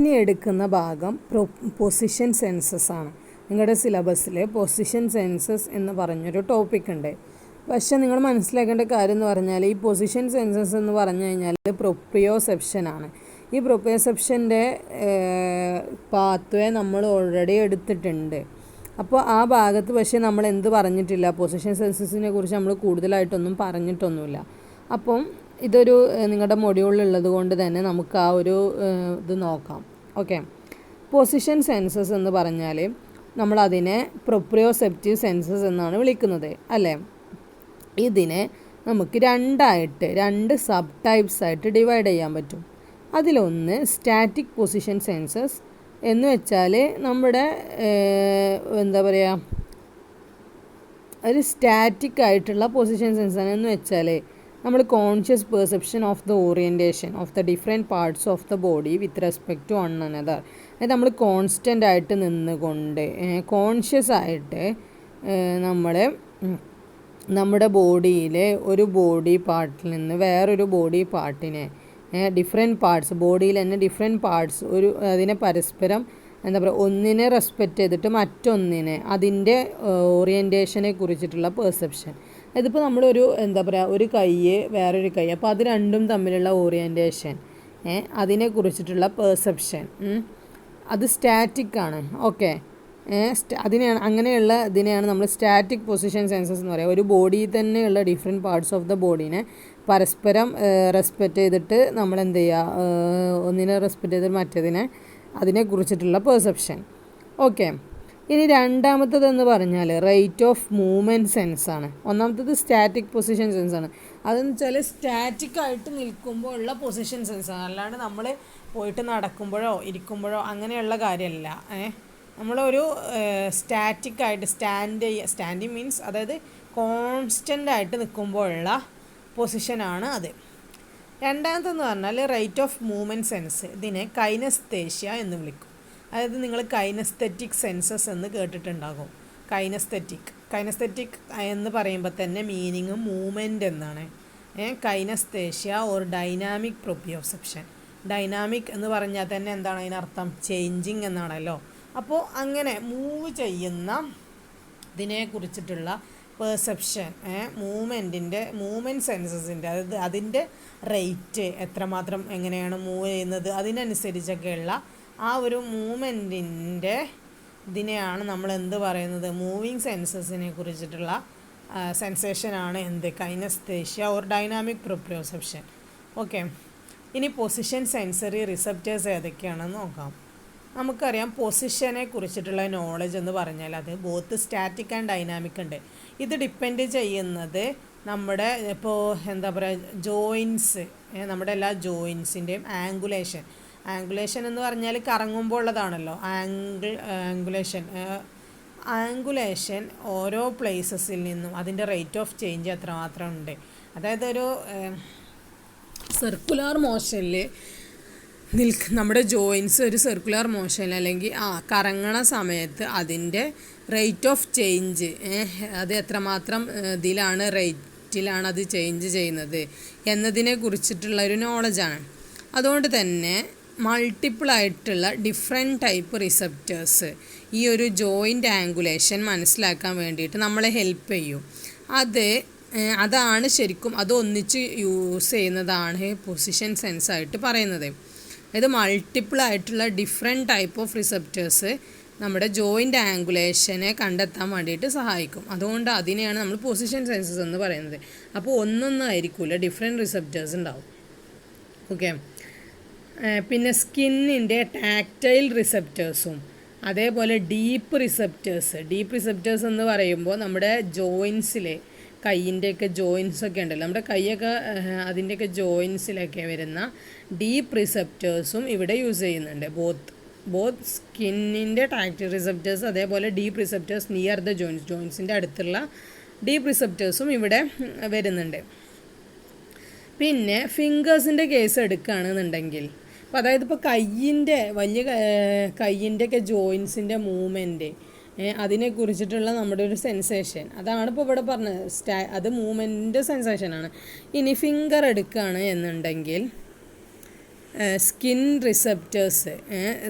ഇനി എടുക്കുന്ന ഭാഗം പൊസിഷൻ സെൻസസ് ആണ്. നിങ്ങളുടെ സിലബസിൽ പൊസിഷൻ സെൻസസ് എന്ന് പറഞ്ഞൊരു ടോപ്പിക് ഉണ്ട്. പക്ഷേ നിങ്ങൾ മനസ്സിലാക്കേണ്ട കാര്യം എന്ന് പറഞ്ഞാൽ ഈ പൊസിഷൻ സെൻസസ് എന്ന് പറഞ്ഞു കഴിഞ്ഞാൽ പ്രൊപ്രിയോസെപ്ഷൻ ആണ്. ഈ പ്രൊപ്രിയോസെപ്ഷൻ്റെ പാത്വേ നമ്മൾ ഓൾറെഡി എടുത്തിട്ടുണ്ട്. അപ്പോൾ ആ ഭാഗത്ത് പക്ഷേ നമ്മൾ എന്ത് പറഞ്ഞിട്ടില്ല, പൊസിഷൻ സെൻസസിനെ കുറിച്ച് നമ്മൾ കൂടുതലായിട്ടൊന്നും പറഞ്ഞിട്ടൊന്നുമില്ല. അപ്പം ഇതൊരു നിങ്ങളുടെ മൊഡ്യൂളിലുള്ളത് കൊണ്ട് തന്നെ നമുക്ക് ആ ഒരു ഇത് നോക്കാം. ഓക്കെ, പൊസിഷൻ സെൻസസ് എന്ന് പറഞ്ഞാൽ നമ്മളതിനെ പ്രൊപ്രിയോസെപ്റ്റീവ് സെൻസസ് എന്നാണ് വിളിക്കുന്നത്, അല്ലേ? ഇതിനെ നമുക്ക് രണ്ട് സബ് ടൈപ്സ് ആയിട്ട് ഡിവൈഡ് ചെയ്യാൻ പറ്റും. അതിലൊന്ന് സ്റ്റാറ്റിക് പൊസിഷൻ സെൻസസ് എന്ന് വെച്ചാൽ നമ്മുടെ എന്താ പറയുക, ഒരു സ്റ്റാറ്റിക് ആയിട്ടുള്ള പൊസിഷൻ സെൻസർ എന്ന് വെച്ചാൽ നമ്മൾ conscious perception of the orientation of the different parts of the body with respect to one another. അതായത് നമ്മൾ കോൺസ്റ്റൻ്റ് ആയിട്ട് നിന്നുകൊണ്ട് കോൺഷ്യസ് ആയിട്ട് നമ്മുടെ ബോഡിയിലെ ഒരു ബോഡി പാർട്ടിൽ നിന്ന് വേറൊരു ബോഡി പാർട്ടിനെ ഡിഫറെൻറ്റ് പാർട്സ്, ബോഡിയിൽ തന്നെ ഡിഫറെൻറ്റ് പാർട്സ് അതിനെ പരസ്പരം എന്താ പറയുക, ഒന്നിനെ റെസ്പെക്റ്റ് ചെയ്തിട്ട് മറ്റൊന്നിനെ അതിൻ്റെ ഓറിയൻറ്റേഷനെ കുറിച്ചിട്ടുള്ള പെർസെപ്ഷൻ. ഇതിപ്പോൾ നമ്മളൊരു എന്താ പറയുക, ഒരു കൈ വേറൊരു കൈ, അപ്പോൾ അത് രണ്ടും തമ്മിലുള്ള ഓറിയൻറ്റേഷൻ, അതിനെക്കുറിച്ചിട്ടുള്ള പെർസെപ്ഷൻ, അത് സ്റ്റാറ്റിക് ആണ്. ഓക്കെ, ഇതിനെയാണ് നമ്മൾ സ്റ്റാറ്റിക് പൊസിഷൻ സെൻസസ് എന്ന് പറയുക. ഒരു ബോഡിയിൽ തന്നെയുള്ള ഡിഫറെൻറ്റ് പാർട്സ് ഓഫ് ദ ബോഡീനെ പരസ്പരം റെസ്പെക്റ്റ് ചെയ്തിട്ട് നമ്മൾ എന്ത് ചെയ്യുക, ഒന്നിനെ റെസ്പെക്റ്റ് ചെയ്തിട്ട് മറ്റതിനെ അതിനെക്കുറിച്ചിട്ടുള്ള പെർസെപ്ഷൻ. ഓക്കെ, ഇനി രണ്ടാമത്തതെന്ന് പറഞ്ഞാൽ റേറ്റ് ഓഫ് മൂവ്മെൻറ്റ് സെൻസാണ്. ഒന്നാമത്തത് സ്റ്റാറ്റിക് പൊസിഷൻ സെൻസാണ്. അതെന്ന് വെച്ചാൽ സ്റ്റാറ്റിക് ആയിട്ട് നിൽക്കുമ്പോൾ ഉള്ള പൊസിഷൻ സെൻസാണ്, അല്ലാണ്ട് നമ്മൾ പോയിട്ട് നടക്കുമ്പോഴോ ഇരിക്കുമ്പോഴോ അങ്ങനെയുള്ള കാര്യമല്ല. നമ്മളൊരു സ്റ്റാറ്റിക്കായിട്ട് സ്റ്റാൻഡിങ് മീൻസ് അതായത് കോൺസ്റ്റൻ്റ് ആയിട്ട് നിൽക്കുമ്പോഴുള്ള പൊസിഷനാണ് അത്. രണ്ടാമത്തെന്ന് പറഞ്ഞാൽ റേറ്റ് ഓഫ് മൂവ്മെൻറ്റ് സെൻസ്. ഇതിനെ കൈനസ്തേഷ്യ എന്ന് വിളിക്കും. അതായത് നിങ്ങൾ കൈനസ്തെറ്റിക് സെൻസസ് എന്ന് കേട്ടിട്ടുണ്ടാകും. കൈനസ്തെറ്റിക് എന്ന് പറയുമ്പോൾ തന്നെ മീനിങ് മൂവ്മെൻറ്റ് എന്നാണ്. Kinaesthesia or dynamic proprioception. Dynamic എന്ന് പറഞ്ഞാൽ തന്നെ എന്താണ് അതിനർത്ഥം? ചേഞ്ചിങ് എന്നാണല്ലോ. അപ്പോൾ അങ്ങനെ മൂവ് ചെയ്യുന്ന ഇതിനെ കുറിച്ചിട്ടുള്ള പെർസെപ്ഷൻ, മൂവ്മെൻറ്റ് സെൻസസിൻ്റെ, അതായത് അതിൻ്റെ റേറ്റ് എത്രമാത്രം എങ്ങനെയാണ് മൂവ് ചെയ്യുന്നത് അതിനനുസരിച്ചൊക്കെയുള്ള ആ ഒരു മൂവ്മെൻറ്റിൻ്റെ ഇതിനെയാണ് നമ്മൾ എന്ത് പറയുന്നത്, മൂവിങ് സെൻസസിനെ കുറിച്ചിട്ടുള്ള സെൻസേഷനാണ് എന്ത്, kinaesthesia or dynamic proprioception. Okay, ഇനി പൊസിഷൻ സെൻസറി റിസപ്റ്റേഴ്സ് ഏതൊക്കെയാണെന്ന് നോക്കാം. നമുക്കറിയാം പൊസിഷനെ കുറിച്ചിട്ടുള്ള നോളജ് എന്ന് പറഞ്ഞാൽ അത് ബോത്ത് സ്റ്റാറ്റിക് ആൻഡ് ഡൈനാമിക് ഉണ്ട്. ഇത് ഡിപ്പെൻഡ് ചെയ്യുന്നത് നമ്മുടെ ഇപ്പോൾ എന്താ പറയുക ജോയിൻസ്, നമ്മുടെ എല്ലാ ജോയിൻസിൻ്റെയും ആംഗുലേഷൻ എന്ന് പറഞ്ഞാൽ കറങ്ങുമ്പോൾ ഉള്ളതാണല്ലോ. ആംഗുലേഷൻ ഓരോ പ്ലേസസിൽ നിന്നും അതിൻ്റെ റേറ്റ് ഓഫ് ചേഞ്ച് എത്രമാത്രം ഉണ്ട്. അതായത് ഒരു സർക്കുലർ മോഷനിൽ നമ്മുടെ ജോയിൻസ് ഒരു സർക്കുലർ മോഷൻ അല്ലെങ്കിൽ കറങ്ങണ സമയത്ത് അതിൻ്റെ റേറ്റ് ഓഫ് ചേഞ്ച് അത് എത്രമാത്രം റേറ്റിലാണ് അത് ചേഞ്ച് ചെയ്യുന്നത് എന്നതിനെ കുറിച്ചിട്ടുള്ള ഒരു നോളജാണ്. അതുകൊണ്ട് തന്നെ മൾട്ടിപ്പിൾ ആയിട്ടുള്ള ഡിഫറെൻറ്റ് ടൈപ്പ് റിസപ്റ്റേഴ്സ് ഈ ഒരു ജോയിൻ്റ് ആംഗുലേഷൻ മനസ്സിലാക്കാൻ വേണ്ടിയിട്ട് നമ്മളെ ഹെൽപ്പ് ചെയ്യും. അതാണ് ശരിക്കും അത് ഒന്നിച്ച് യൂസ് ചെയ്യുന്നതാണ് പൊസിഷൻ സെൻസായിട്ട് പറയുന്നത്. അതായത് മൾട്ടിപ്പിൾ ആയിട്ടുള്ള ഡിഫറെൻറ്റ് ടൈപ്പ് ഓഫ് റിസപ്റ്റേഴ്സ് നമ്മുടെ ജോയിൻ്റ് ആംഗുലേഷനെ കണ്ടെത്താൻ വേണ്ടിയിട്ട് സഹായിക്കും. അതുകൊണ്ട് അതിനെയാണ് നമ്മൾ പൊസിഷൻ സെൻസസ് എന്ന് പറയുന്നത്. അപ്പോൾ ഒന്നൊന്നായിരിക്കില്ല, ഡിഫറെൻറ്റ് റിസപ്റ്റേഴ്സ് ഉണ്ടാവും. ഓക്കെ, പിന്നെ സ്കിന്നിൻ്റെ ടാക്റ്റൈൽ റിസപ്റ്റേഴ്സും അതേപോലെ ഡീപ്പ് റിസപ്റ്റേഴ്സ് എന്ന് പറയുമ്പോൾ നമ്മുടെ ജോയിൻസിലെ കൈയിൻ്റെയൊക്കെ ജോയിൻസൊക്കെ ഉണ്ടല്ലോ, നമ്മുടെ കൈയൊക്കെ അതിൻ്റെയൊക്കെ ജോയിൻസിലൊക്കെ വരുന്ന ഡീപ്പ് റിസപ്റ്റേഴ്സും ഇവിടെ യൂസ് ചെയ്യുന്നുണ്ട്. ബോത്ത് സ്കിന്നിൻ്റെ ടാക്റ്റൈൽ റിസപ്റ്റേഴ്സ് അതേപോലെ ഡീപ്പ് റിസപ്റ്റേഴ്സ് നിയർ ദ ജോയിൻസിൻ്റെ അടുത്തുള്ള ഡീപ്പ് റിസപ്റ്റേഴ്സും ഇവിടെ വരുന്നുണ്ട്. പിന്നെ ഫിംഗേഴ്സിൻ്റെ കേസ് എടുക്കുകയാണെന്നുണ്ടെങ്കിൽ, അപ്പോൾ അതായത് ഇപ്പോൾ കയ്യിൻ്റെയൊക്കെ ജോയിൻസിൻ്റെ മൂവ്മെൻറ്റ് അതിനെക്കുറിച്ചിട്ടുള്ള നമ്മുടെ ഒരു സെൻസേഷൻ അതാണ് ഇപ്പോൾ ഇവിടെ പറഞ്ഞത്. അത് മൂവ്മെൻറ്റ് സെൻസേഷനാണ്. ഇനി ഫിംഗർ എടുക്കുകയാണ് എന്നുണ്ടെങ്കിൽ സ്കിൻ റിസപ്റ്റേഴ്സ്,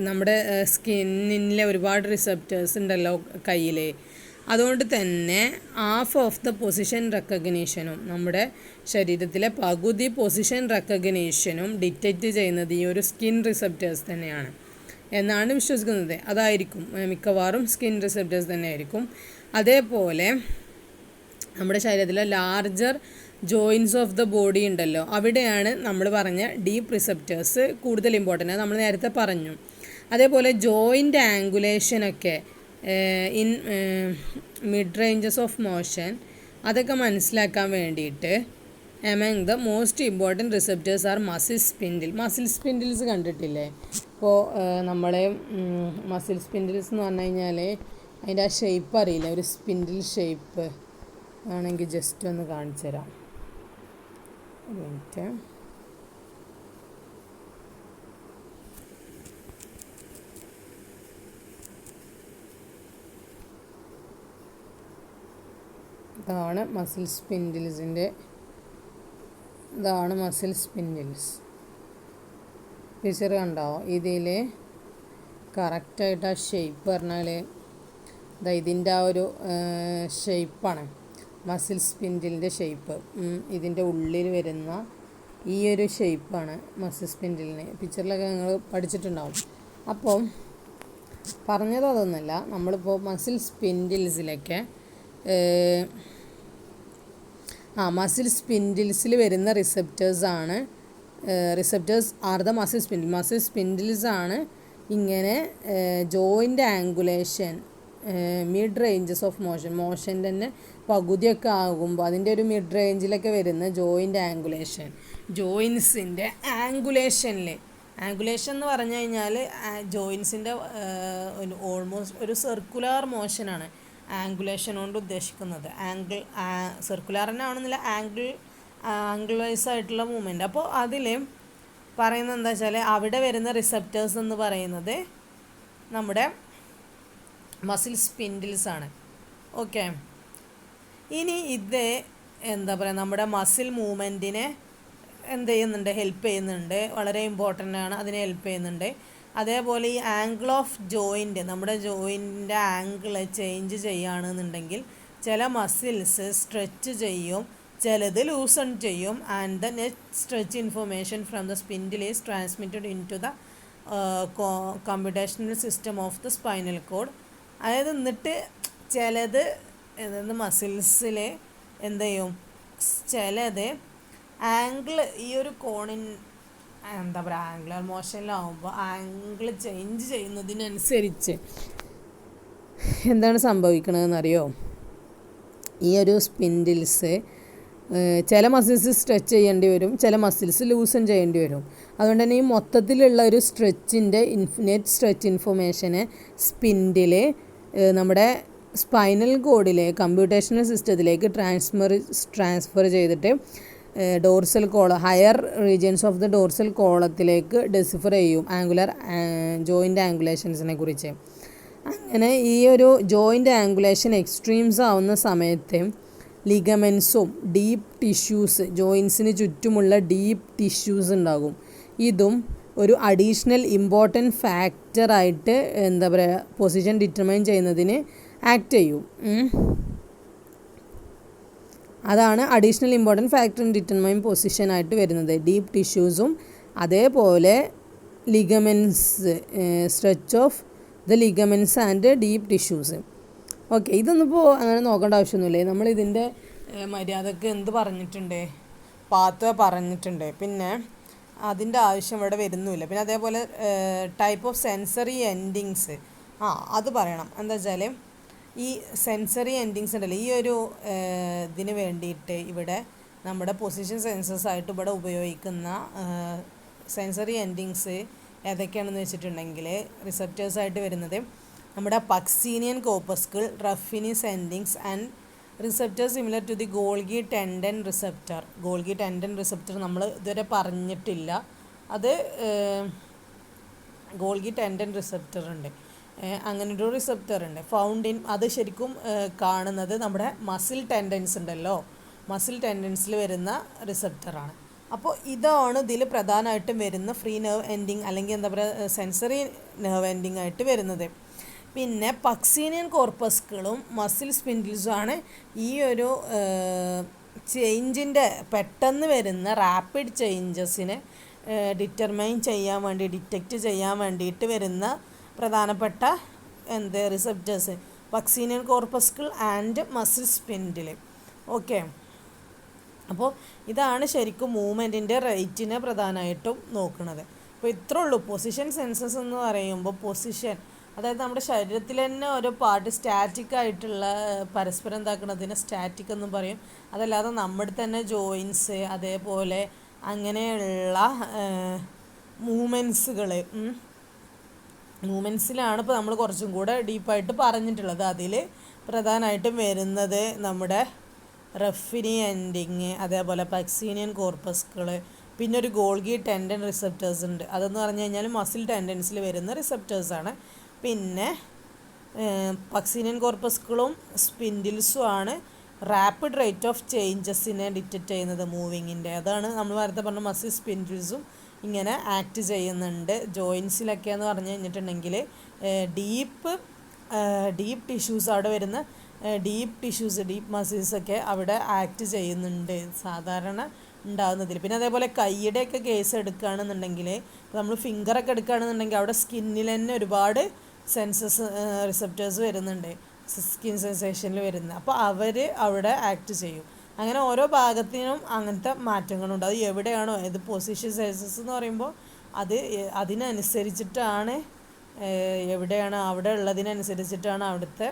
നമ്മുടെ സ്കിന്നിലെ ഒരുപാട് റിസപ്റ്റേഴ്സ് ഉണ്ടല്ലോ കയ്യിൽ. അതുകൊണ്ട് തന്നെ ഹാഫ് ഓഫ് ദ പൊസിഷൻ റെക്കഗ്നീഷനും, നമ്മുടെ ശരീരത്തിലെ പകുതി പൊസിഷൻ റെക്കഗ്നീഷനും ഡിറ്റക്റ്റ് ചെയ്യുന്നത് ഈ ഒരു സ്കിൻ റിസപ്റ്റേഴ്സ് തന്നെയാണ് എന്നാണ് വിശ്വസിക്കുന്നത്. അതായിരിക്കും മിക്കവാറും സ്കിൻ റിസപ്റ്റേഴ്സ് തന്നെ ആയിരിക്കും. അതേപോലെ നമ്മുടെ ശരീരത്തിലെ larger joints of the body ഉണ്ടല്ലോ, അവിടെയാണ് നമ്മൾ പറഞ്ഞ ഡീപ്പ് റിസപ്റ്റേഴ്സ് കൂടുതൽ ഇമ്പോർട്ടൻ്റ്, അത് നമ്മൾ നേരത്തെ പറഞ്ഞു. അതേപോലെ ജോയിൻ്റ് ആംഗുലേഷനൊക്കെ in mid ranges of motion, അതൊക്കെ മനസ്സിലാക്കാൻ വേണ്ടിയിട്ട് among the most important receptors are muscle spindle. Muscle spindles കണ്ടിട്ടില്ലേ? ഇപ്പോൾ നമ്മളെ മസിൽ സ്പിൻഡിൽസ് എന്ന് പറഞ്ഞു കഴിഞ്ഞാൽ അതിൻ്റെ ആ ഷേപ്പ് അറിയില്ല, ഒരു സ്പിൻഡിൽ ഷേപ്പ് ആണെങ്കിൽ ജസ്റ്റ് ഒന്ന് കാണിച്ചു തരാം. ഒരു മിനിറ്റ്. ഇതാണ് മസിൽ സ്പിൻഡിൽസിൻ്റെ, ഇതാണ് മസിൽ സ്പിൻഡിൽസ്. പിക്ചർ കണ്ടോ? ഇതിൽ കറക്റ്റായിട്ട് ആ ഷേപ്പ് പറഞ്ഞാൽ ഇതിൻ്റെ ആ ഒരു ഷേപ്പാണ് മസിൽ സ്പിൻഡിലിൻ്റെ ഷേപ്പ്. ഇതിൻ്റെ ഉള്ളിൽ വരുന്ന ഈ ഒരു ഷേപ്പാണ് മസിൽ സ്പിൻഡിലിന്. പിക്ചറിലൊക്കെ നിങ്ങൾ പഠിച്ചിട്ടുണ്ടാവും. അപ്പോൾ പറഞ്ഞത് അതൊന്നുമല്ല, നമ്മളിപ്പോൾ മസിൽ സ്പിൻഡിൽസിലൊക്കെ മസിൽ സ്പിൻഡിൽസിൽ വരുന്ന receptors are the muscle spindle. Muscle spindles ആണ് ഇങ്ങനെ joint angulation, mid ranges of മോഷൻ്റെ തന്നെ പകുതിയൊക്കെ ആകുമ്പോൾ അതിൻ്റെ ഒരു മിഡ് റേഞ്ചിലൊക്കെ വരുന്ന ജോയിൻ്റ് ആംഗുലേഷൻ, ജോയിൻസിൻ്റെ ആംഗുലേഷൻ എന്ന് പറഞ്ഞു കഴിഞ്ഞാൽ ജോയിൻസിൻ്റെ ഓൾമോസ്റ്റ് ഒരു സർക്കുലാർ മോഷനാണ് ആംഗുലേഷൻ കൊണ്ട് ഉദ്ദേശിക്കുന്നത്. സർക്കുലാർ തന്നെ ആവണമെന്നില്ല, ആംഗിൾ വൈസ് ആയിട്ടുള്ള മൂവ്മെൻറ്റ്. അപ്പോൾ അതിൽ പറയുന്നത് എന്താ വെച്ചാൽ അവിടെ വരുന്ന റിസപ്റ്റേഴ്സ് എന്ന് പറയുന്നത് നമ്മുടെ മസിൽ സ്പിൻഡിൽസ് ആണ്. ഓക്കെ, ഇനി ഇത് എന്താ പറയുക, നമ്മുടെ മസിൽ മൂവ്മെൻറ്റിനെ എന്ത് ചെയ്യുന്നുണ്ട്, ഹെൽപ്പ് ചെയ്യുന്നുണ്ട്, വളരെ ഇമ്പോർട്ടൻ്റ് ആണ്, അതിനെ ഹെൽപ്പ് ചെയ്യുന്നുണ്ട്. അതേപോലെ ഈ ആംഗിൾ ഓഫ് ജോയിൻറ്റ്, നമ്മുടെ ജോയിൻറ്റിൻ്റെ ആംഗിൾ ചേഞ്ച് ചെയ്യുകയാണെന്നുണ്ടെങ്കിൽ ചില മസിൽസ് സ്ട്രെച്ച് ചെയ്യും, ചിലത് ലൂസൺ ചെയ്യും. And the net stretch information from the spindle is transmitted in to the computational system of the spinal cord. അതായത് എന്നിട്ട് ചിലത് മസിൽസിൽ എന്ത് ചെയ്യും, ചിലത് ആംഗിൾ ഈ ഒരു കോണിൻ എന്താ പറയുക ആംഗുലർ മോഷനിലാവുമ്പോൾ ആംഗിൾ ചേഞ്ച് ചെയ്യുന്നതിനനുസരിച്ച് എന്താണ് സംഭവിക്കണതെന്നറിയോ? ഈ ഒരു സ്പിൻഡിൽസ് ചില മസിൽസ് സ്ട്രെച്ച് ചെയ്യേണ്ടി വരും, ചില മസിൽസ് ലൂസൺ ചെയ്യേണ്ടി വരും. അതുകൊണ്ട് തന്നെ ഈ മൊത്തത്തിലുള്ള ഒരു സ്ട്രെച്ചിൻ്റെ നെറ്റ് സ്ട്രെച്ച് ഇൻഫർമേഷനെ സ്പിൻഡിൽ നമ്മുടെ സ്പൈനൽ കോഡിലെ കമ്പ്യൂട്ടേഷണൽ സിസ്റ്റത്തിലേക്ക് ട്രാൻസ്ഫർ ചെയ്തിട്ട് dorsal column, higher regions of the dorsal കോളത്തിലേക്ക് ഡെസിഫർ ചെയ്യും ആംഗുലർ ജോയിൻ്റ് ആംഗുലേഷൻസിനെ കുറിച്ച്. അങ്ങനെ ഈ ഒരു ജോയിൻ്റ് ആംഗുലേഷൻ എക്സ്ട്രീംസ് ആവുന്ന സമയത്ത് ലിഗമെൻസും ഡീപ്പ് ടിഷ്യൂസ്, ജോയിൻസിന് ചുറ്റുമുള്ള ഡീപ്പ് ടിഷ്യൂസ് ഉണ്ടാകും. ഇതും ഒരു അഡീഷണൽ ഇമ്പോർട്ടൻറ്റ് ഫാക്ടറായിട്ട് എന്താ പറയുക പൊസിഷൻ ഡിറ്റർമൈൻ ചെയ്യുന്നതിന് ആക്ട് ചെയ്യും. അതാണ് additional important factor in determine പൊസിഷനായിട്ട് വരുന്നത്. ഡീപ്പ് ടിഷ്യൂസും അതേപോലെ ligaments, stretch of the ligaments and deep tissues. Okay, ഇതൊന്നിപ്പോൾ അങ്ങനെ നോക്കേണ്ട ആവശ്യമൊന്നുമില്ലേ. നമ്മളിതിൻ്റെ മര്യാദക്ക് എന്ത് പറഞ്ഞിട്ടുണ്ട്, പാത്ത് പറഞ്ഞിട്ടുണ്ട്, പിന്നെ അതിൻ്റെ ആവശ്യം ഇവിടെ വരുന്നുമില്ല. പിന്നെ അതേപോലെ ടൈപ്പ് ഓഫ് സെൻസറി എൻഡിങ്സ് അത് പറയണം. എന്താ വെച്ചാൽ ഈ സെൻസറി എൻഡിങ്സ് ഉണ്ടല്ലോ, ഈ ഒരു ഇതിന് വേണ്ടിയിട്ട് ഇവിടെ നമ്മുടെ പൊസിഷൻ സെൻസേഴ്സ് ആയിട്ട് ഇവിടെ ഉപയോഗിക്കുന്ന സെൻസറി എൻഡിങ്സ് ഏതൊക്കെയാണെന്ന് വെച്ചിട്ടുണ്ടെങ്കിൽ റിസപ്റ്റേഴ്സായിട്ട് വരുന്നത് നമ്മുടെ Pacinian corpuscle, Ruffini's endings and receptor similar to the Golgi tendon receptor. Golgi tendon receptor നമ്മൾ ഇതുവരെ പറഞ്ഞിട്ടില്ല. അത് ഗോൾഗി ടെൻഡൻ റിസപ്റ്റർ ഉണ്ട്, അങ്ങനൊരു റിസപ്റ്റർ ഉണ്ട് ഫൗണ്ട് ഇൻ. അത് ശരിക്കും കാണുന്നത് നമ്മുടെ മസിൽ ടെൻഡൻസ് ഉണ്ടല്ലോ, മസിൽ ടെൻഡൻസിൽ വരുന്ന റിസപ്റ്ററാണ്. അപ്പോൾ ഇതാണ് ഇതിൽ പ്രധാനമായിട്ടും വരുന്ന ഫ്രീ നെർവ് എൻഡിങ് അല്ലെങ്കിൽ എന്താ പറയുക സെൻസറി നെർവ് എൻഡിങ് ആയിട്ട് വരുന്നത്. പിന്നെ പക്സീനിയൻ കോർപ്പസ്കളും മസിൽ സ്പിൻഡിൽസും ആണ് ഈ ഒരു ചേഞ്ചിൻ്റെ പെട്ടെന്ന് വരുന്ന റാപ്പിഡ് ചേഞ്ചസിനെ ഡിറ്റക്റ്റ് ചെയ്യാൻ വേണ്ടിയിട്ട് വരുന്ന പ്രധാനപ്പെട്ട receptors Pacinian corpuscle and muscle spindle. Okay, അപ്പോൾ ഇതാണ് ശരിക്കും മൂവ്മെൻറ്റിൻ്റെ റേറ്റിനെ പ്രധാനമായിട്ടും നോക്കുന്നത്. അപ്പോൾ ഇത്രേ ഉള്ളൂ. പൊസിഷൻ സെൻസസ് എന്ന് പറയുമ്പോൾ പൊസിഷൻ, അതായത് നമ്മുടെ ശരീരത്തിൽ തന്നെ ഓരോ പാർട്ട് സ്റ്റാറ്റിക് ആയിട്ടുള്ള പരസ്പരം എന്താക്കുന്നതിന് സ്റ്റാറ്റിക് എന്നും പറയും. അതല്ലാതെ നമ്മുടെ തന്നെ ജോയിൻസ് അതേപോലെ അങ്ങനെയുള്ള മൂമെൻസിലാണ് ഇപ്പോൾ നമ്മൾ കുറച്ചും കൂടെ ഡീപ്പായിട്ട് പറഞ്ഞിട്ടുള്ളത്. അതിൽ പ്രധാനമായിട്ടും വരുന്നത് നമ്മുടെ റഫിനി എൻഡിങ്, അതേപോലെ പക്സീനിയൻ കോർപ്പസ്കൾ, പിന്നെ ഒരു ഗോൾഗി ടെൻഡൻ റിസപ്റ്റേഴ്സ് ഉണ്ട്. അതെന്ന് പറഞ്ഞു കഴിഞ്ഞാൽ മസിൽ ടെൻഡൻസിൽ വരുന്ന റിസപ്റ്റേഴ്സാണ്. പിന്നെ പക്സീനിയൻ കോർപ്പസ്കളും സ്പിൻഡിൽസും ആണ് റാപ്പിഡ് റേറ്റ് ഓഫ് ചേഞ്ചസിനെ ഡിറ്റക്റ്റ് ചെയ്യുന്നത് മൂവിങ്ങിൻ്റെ. അതാണ് നമ്മൾ നേരത്തെ പറഞ്ഞ മസിൽ സ്പിൻഡിൽസും ഇങ്ങനെ ആക്ട് ചെയ്യുന്നുണ്ട്. ജോയിൻസിലൊക്കെ എന്ന് പറഞ്ഞു കഴിഞ്ഞിട്ടുണ്ടെങ്കിൽ ഡീപ്പ് ടിഷ്യൂസ് അവിടെ വരുന്ന ഡീപ്പ് മസിൽസൊക്കെ അവിടെ ആക്ട് ചെയ്യുന്നുണ്ട് സാധാരണ ഉണ്ടാകുന്നതിൽ. പിന്നെ അതേപോലെ കൈയുടെയൊക്കെ കേസ് എടുക്കുകയാണെന്നുണ്ടെങ്കിൽ ഇപ്പോൾ നമ്മൾ ഫിംഗറൊക്കെ എടുക്കുകയാണെന്നുണ്ടെങ്കിൽ അവിടെ സ്കിന്നിൽ തന്നെ ഒരുപാട് റിസപ്റ്റേഴ്സ് വരുന്നുണ്ട്, സ്കിൻ സെൻസേഷനിൽ വരുന്നത്. അപ്പോൾ അവർ അവിടെ ആക്ട് ചെയ്യും. അങ്ങനെ ഓരോ ഭാഗത്തിനും അങ്ങനത്തെ മാറ്റങ്ങളുണ്ട്. അത് എവിടെയാണോ ഇത് പൊസിഷൻ സെൻസസ് എന്ന് പറയുമ്പോൾ അതിനനുസരിച്ചിട്ടാണ് എവിടെയാണ് അവിടെ ഉള്ളതിനനുസരിച്ചിട്ടാണ് അവിടുത്തെ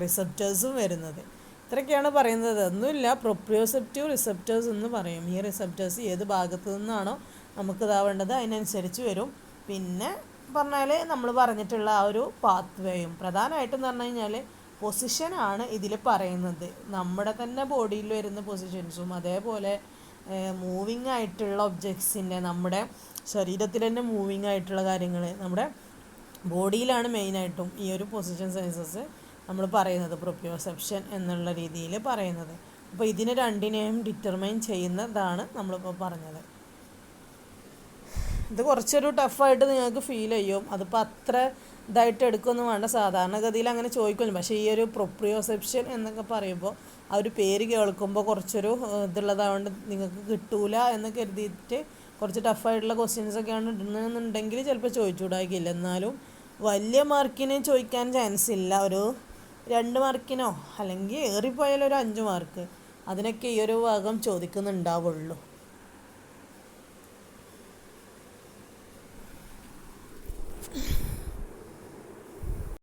റിസപ്റ്റേഴ്സും വരുന്നത്. ഇത്രയൊക്കെയാണ് പറയുന്നത്. ഒന്നുമില്ല, പ്രൊപ്രിയോസെപ്റ്റീവ് റിസപ്റ്റേഴ്സ് എന്ന് പറയും. ഈ റിസപ്റ്റേഴ്സ് ഏത് ഭാഗത്തു നിന്നാണോ നമുക്ക് ഇതാവേണ്ടത് അതിനനുസരിച്ച് വരും. പിന്നെ പറഞ്ഞാൽ നമ്മൾ പറഞ്ഞിട്ടുള്ള ആ ഒരു പാത്ത് വേയും പ്രധാനമായിട്ടും പറഞ്ഞു കഴിഞ്ഞാൽ പൊസിഷനാണ് ഇതിൽ പറയുന്നത്. നമ്മുടെ തന്നെ ബോഡിയിൽ വരുന്ന പൊസിഷൻസും അതേപോലെ മൂവിങ് ആയിട്ടുള്ള ഒബ്ജക്ട്സിൻ്റെ നമ്മുടെ ശരീരത്തിൽ തന്നെ മൂവിങ് ആയിട്ടുള്ള കാര്യങ്ങൾ നമ്മുടെ ബോഡിയിലാണ് മെയിനായിട്ടും ഈ ഒരു പൊസിഷൻ സെൻസസ് നമ്മൾ പറയുന്നത്, പ്രൊപ്രിയോസെപ്ഷൻ എന്നുള്ള രീതിയിൽ പറയുന്നത്. അപ്പോൾ ഇതിനെ രണ്ടിനെയും ഡിറ്റർമൈൻ ചെയ്യുന്നതാണ് നമ്മളിപ്പോൾ പറഞ്ഞത്. ഇത് കുറച്ചൊരു ടഫായിട്ട് നിങ്ങൾക്ക് ഫീൽ ചെയ്യും. അതിപ്പോൾ അത്ര ഇതായിട്ട് എടുക്കുകയൊന്നും വേണ്ട, സാധാരണഗതിയിൽ അങ്ങനെ ചോദിക്കുമല്ലോ. പക്ഷേ ഈ ഒരു പ്രൊപ്രിയോസെപ്ഷൻ എന്നൊക്കെ പറയുമ്പോൾ ആ ഒരു പേര് കേൾക്കുമ്പോൾ കുറച്ചൊരു ഇതുള്ളതായതുകൊണ്ട് നിങ്ങൾക്ക് കിട്ടൂല എന്ന് കരുതിയിട്ട് കുറച്ച് ടഫായിട്ടുള്ള ക്വസ്റ്റ്യൻസൊക്കെയാണ് ഇടുന്നതെന്നുണ്ടെങ്കിൽ ചിലപ്പോൾ ചോദിച്ചുകൂടാക്കില്ല. എന്നാലും വലിയ മാർക്കിന് ചോദിക്കാൻ ചാൻസ് ഇല്ല. ഒരു 2 മാർക്കിനോ അല്ലെങ്കിൽ ഏറിപ്പോയാലൊരു 5 മാർക്ക് അതിനൊക്കെ ഈ ഒരു ഭാഗം ചോദിക്കുന്നുണ്ടാവുള്ളൂ.